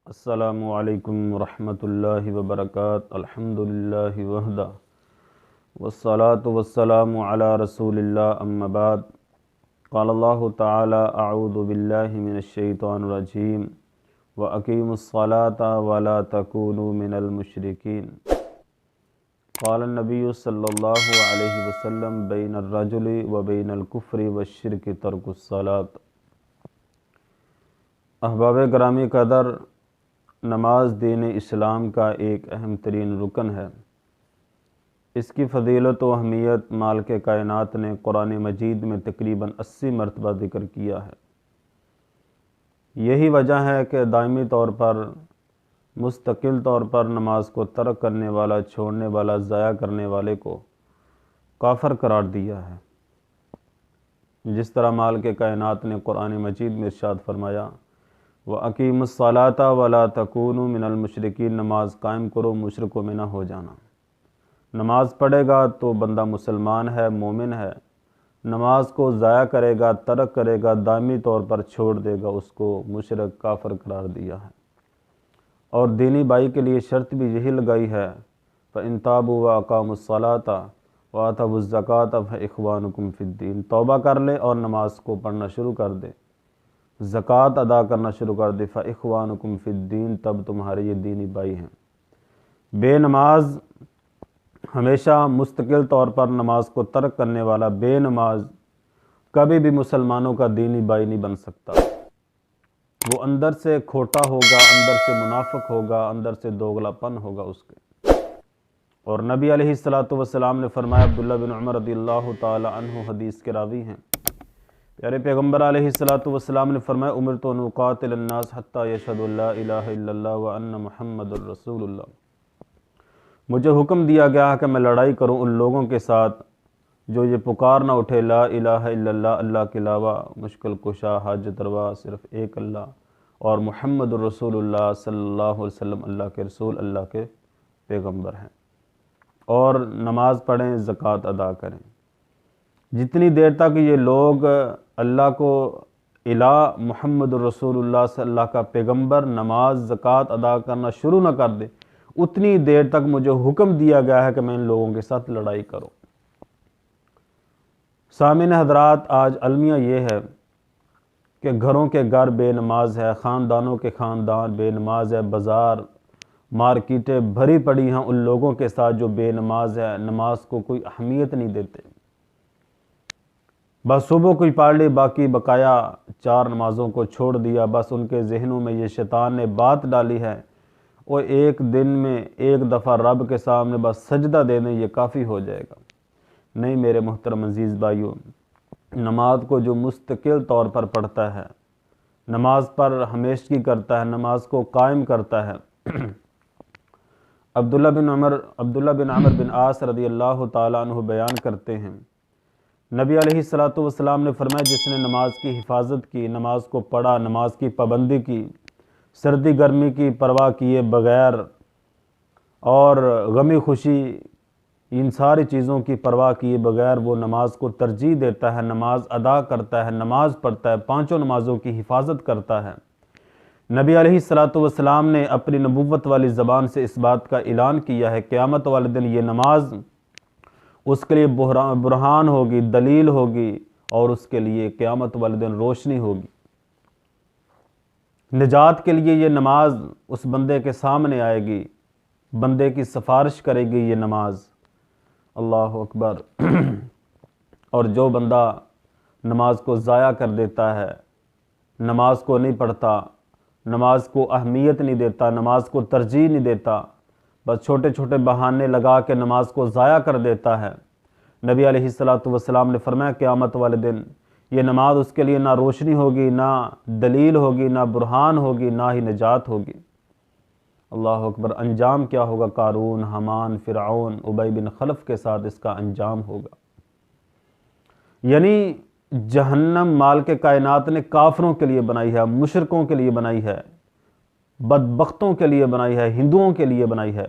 السلام علیکم ورحمۃ اللہ وبرکاتہ۔ الحمد للہ وحدہ والصلاة والسلام علی رسول اللہ، اما بعد۔ قال اللہ تعالی اعوذ باللہ من الشیطان الرجیم وَأَقِیمُوا الصَّلَاةَ وَلَا تَکُونُوا مِنَ الْمُشْرِکِینَ۔ قال النبی صلی اللہ علیہ وسلم بین الرجل وبین الکفر والشرک ترک الصلاۃ۔ احباب گرامی قدر، نماز دین اسلام کا ایک اہم ترین رکن ہے۔ اس کی فضیلت و اہمیت مالک کائنات نے قرآن مجید میں تقریباً 80 مرتبہ ذکر کیا ہے۔ یہی وجہ ہے کہ دائمی طور پر، مستقل طور پر نماز کو ترک کرنے والا، چھوڑنے والا، ضائع کرنے والے کو کافر قرار دیا ہے۔ جس طرح مالک کائنات نے قرآن مجید میں ارشاد فرمایا، وَأَقِیمُوا الصَّلَاةَ وَلَا تَکُونُوا مِنَ الْمُشْرِکِینَ، نماز قائم کرو، مشرکوں میں نہ ہو جانا۔ نماز پڑھے گا تو بندہ مسلمان ہے، مومن ہے۔ نماز کو ضائع کرے گا، ترک کرے گا، دائمی طور پر چھوڑ دے گا، اس کو مشرک، کافر قرار دیا ہے۔ اور دینی بھائی کے لیے شرط بھی یہی لگائی ہے، فَإِن تَابُوا وَأَقَامُوا الصَّلَاةَ وَآتَوُا الزَّكَاةَ فَإِخْوَانُكُمْ فِي الدِّينِ، توبہ کر لے اور نماز کو پڑھنا شروع کر دے، زکوٰۃ ادا کرنا شروع کر دے، فَإِخْوَانُكُمْ فِي الدِّينِ، تب تمہارے یہ دینی بھائی ہیں۔ بے نماز، ہمیشہ مستقل طور پر نماز کو ترک کرنے والا بے نماز کبھی بھی مسلمانوں کا دینی بھائی نہیں بن سکتا۔ وہ اندر سے کھوٹا ہوگا، اندر سے منافق ہوگا، اندر سے دوغلا پن ہوگا اس کے۔ اور نبی علیہ السلام نے فرمایا، عبداللہ بن عمر رضی اللہ تعالی عنہ حدیث کے راوی ہیں، پیارے پیغمبر علیہ السلام نے فرمایا، امرت ان اقاتل الناس حتی یشہدوا لا الہ الا اللہ وان محمد الرسول اللہ، مجھے حکم دیا گیا کہ میں لڑائی کروں ان لوگوں کے ساتھ جو یہ پکار نہ اٹھے، لا الہ الا اللہ، اللہ کے علاوہ مشکل کشا، حاجت روا صرف ایک اللہ، اور محمد الرسول اللہ صلی اللہ علیہ وسلم اللہ کے رسول، اللہ کے پیغمبر ہیں، اور نماز پڑھیں، زکوٰۃ ادا کریں۔ جتنی دیر تک یہ لوگ اللہ کو الہ، محمد الرسول اللہ صلی اللہ کا پیغمبر، نماز، زکوٰۃ ادا کرنا شروع نہ کر دے، اتنی دیر تک مجھے حکم دیا گیا ہے کہ میں ان لوگوں کے ساتھ لڑائی کروں۔ سامعین حضرات، آج المیہ یہ ہے کہ گھروں کے گھر بے نماز ہے، خاندانوں کے خاندان بے نماز ہے، بازار، مارکیٹیں بھری پڑی ہیں ان لوگوں کے ساتھ جو بے نماز ہے، نماز کو کوئی اہمیت نہیں دیتے۔ بس صبح کوئی پڑھ لی، باقی بقایا 4 نمازوں کو چھوڑ دیا۔ بس ان کے ذہنوں میں یہ شیطان نے بات ڈالی ہے، وہ ایک دن میں ایک دفعہ رب کے سامنے بس سجدہ دے دیں، یہ کافی ہو جائے گا۔ نہیں میرے محترم عزیز بھائیوں، نماز کو جو مستقل طور پر پڑھتا ہے، نماز پر ہمیشگی کرتا ہے، نماز کو قائم کرتا ہے۔ عبداللہ بن عمر بن عاص رضی اللہ تعالیٰ عنہ بیان کرتے ہیں، نبی علیہ السلام نے فرمایا، جس نے نماز کی حفاظت کی، نماز کو پڑھا، نماز کی پابندی کی، سردی گرمی کی پرواہ کیے بغیر اور غمی خوشی، ان ساری چیزوں کی پرواہ کیے بغیر وہ نماز کو ترجیح دیتا ہے، نماز ادا کرتا ہے، نماز پڑھتا ہے، 5 نمازوں کی حفاظت کرتا ہے۔ نبی علیہ السلام نے اپنی نبوت والی زبان سے اس بات کا اعلان کیا ہے، قیامت والے دن یہ نماز اس کے لیے برہان ہوگی، دلیل ہوگی، اور اس کے لیے قیامت والے دن روشنی ہوگی۔ نجات کے لیے یہ نماز اس بندے کے سامنے آئے گی، بندے کی سفارش کرے گی یہ نماز۔ اللہ اکبر۔ اور جو بندہ نماز کو ضائع کر دیتا ہے، نماز کو نہیں پڑھتا، نماز کو اہمیت نہیں دیتا، نماز کو ترجیح نہیں دیتا، بس چھوٹے چھوٹے بہانے لگا کے نماز کو ضائع کر دیتا ہے، نبی علیہ السلام نے فرمایا قیامت والے دن یہ نماز اس کے لیے نہ روشنی ہوگی، نہ دلیل ہوگی، نہ برہان ہوگی، نہ ہی نجات ہوگی۔ اللہ اکبر۔ انجام کیا ہوگا؟ قارون، حامان، فرعون، ابی بن خلف کے ساتھ اس کا انجام ہوگا۔ یعنی جہنم مالک کائنات نے کافروں کے لیے بنائی ہے، مشرکوں کے لیے بنائی ہے، بدبختوں کے لیے بنائی ہے، ہندوؤں کے لیے بنائی ہے۔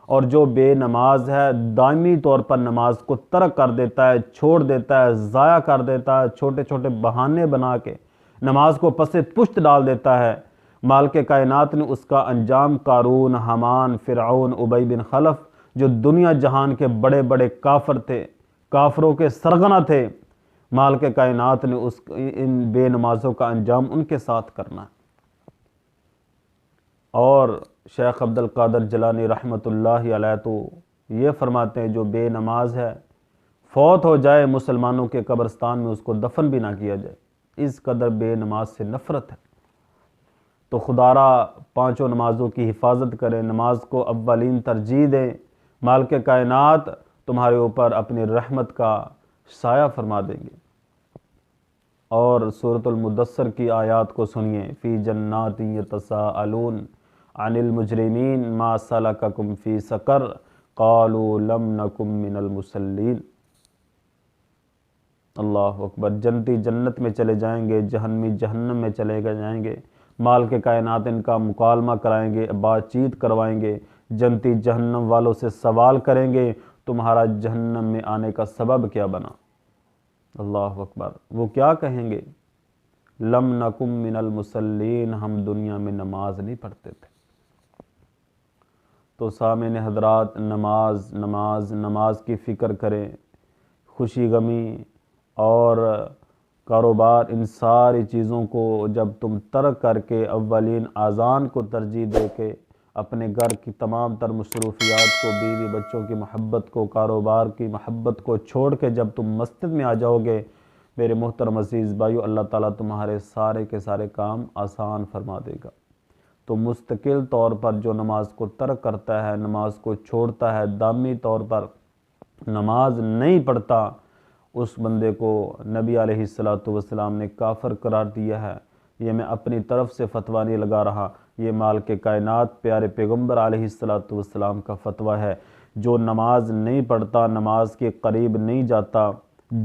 اور جو بے نماز ہے، دائمی طور پر نماز کو ترک کر دیتا ہے، چھوڑ دیتا ہے، ضائع کر دیتا ہے، چھوٹے چھوٹے بہانے بنا کے نماز کو پس پشت ڈال دیتا ہے، مالک کائنات نے اس کا انجام قارون، حامان، فرعون، ابی بن خلف جو دنیا جہان کے بڑے بڑے کافر تھے، کافروں کے سرغنہ تھے، مالک کائنات نے ان بے نمازوں کا انجام ان کے ساتھ کرنا ہے۔ اور شیخ عبد القادر جیلانی رحمۃ اللہ علیہ تو یہ فرماتے ہیں جو بے نماز ہے فوت ہو جائے مسلمانوں کے قبرستان میں اس کو دفن بھی نہ کیا جائے، اس قدر بے نماز سے نفرت ہے۔ تو خدا را پانچوں نمازوں کی حفاظت کرے، نماز کو اولین ترجیح دیں، مالک کائنات تمہارے اوپر اپنی رحمت کا سایہ فرما دیں گے۔ اور سورۃ المدثر کی آیات کو سنیے، فی جنات یتساءلون عن المجرمین ما سلککم فی سقر قالوا لم نکن من المصلین۔ اللہ اکبر۔ جنتی جنت میں چلے جائیں گے، جہنمی جہنم میں چلے جائیں گے، مالک کائنات ان کا مکالمہ کرائیں گے، بات چیت کروائیں گے، جنتی جہنم والوں سے سوال کریں گے تمہارا جہنم میں آنے کا سبب کیا بنا؟ اللہ اکبر۔ وہ کیا کہیں گے؟ لم نکم من المصلین، ہم دنیا میں نماز نہیں پڑھتے تھے۔ تو سامعین حضرات، نماز نماز نماز کی فکر کریں، خوشی غمی اور کاروبار، ان ساری چیزوں کو جب تم ترک کر کے اولین اذان کو ترجیح دے کے اپنے گھر کی تمام تر مصروفیات کو، بیوی بچوں کی محبت کو، کاروبار کی محبت کو چھوڑ کے جب تم مسجد میں آ جاؤ گے، میرے محترم عزیز بھائیو، اللہ تعالیٰ تمہارے سارے کے سارے کام آسان فرما دے گا۔ تو مستقل طور پر جو نماز کو ترک کرتا ہے، نماز کو چھوڑتا ہے، دائمی طور پر نماز نہیں پڑھتا، اس بندے کو نبی علیہ السلام نے کافر قرار دیا ہے۔ یہ میں اپنی طرف سے فتویٰ نہیں لگا رہا، یہ مالک کائنات پیارے پیغمبر علیہ السلام کا فتویٰ ہے۔ جو نماز نہیں پڑھتا، نماز کے قریب نہیں جاتا،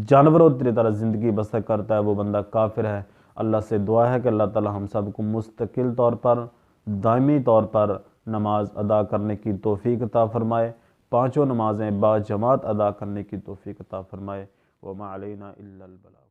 جانوروں کی طرح زندگی بسر کرتا ہے، وہ بندہ کافر ہے۔ اللہ سے دعا ہے کہ اللہ تعالی ہم سب کو مستقل طور پر، دائمی طور پر نماز ادا کرنے کی توفیق عطا فرمائے، پانچوں نمازیں با جماعت ادا کرنے کی توفیق عطا فرمائے۔ وما علینا الا البلاغ۔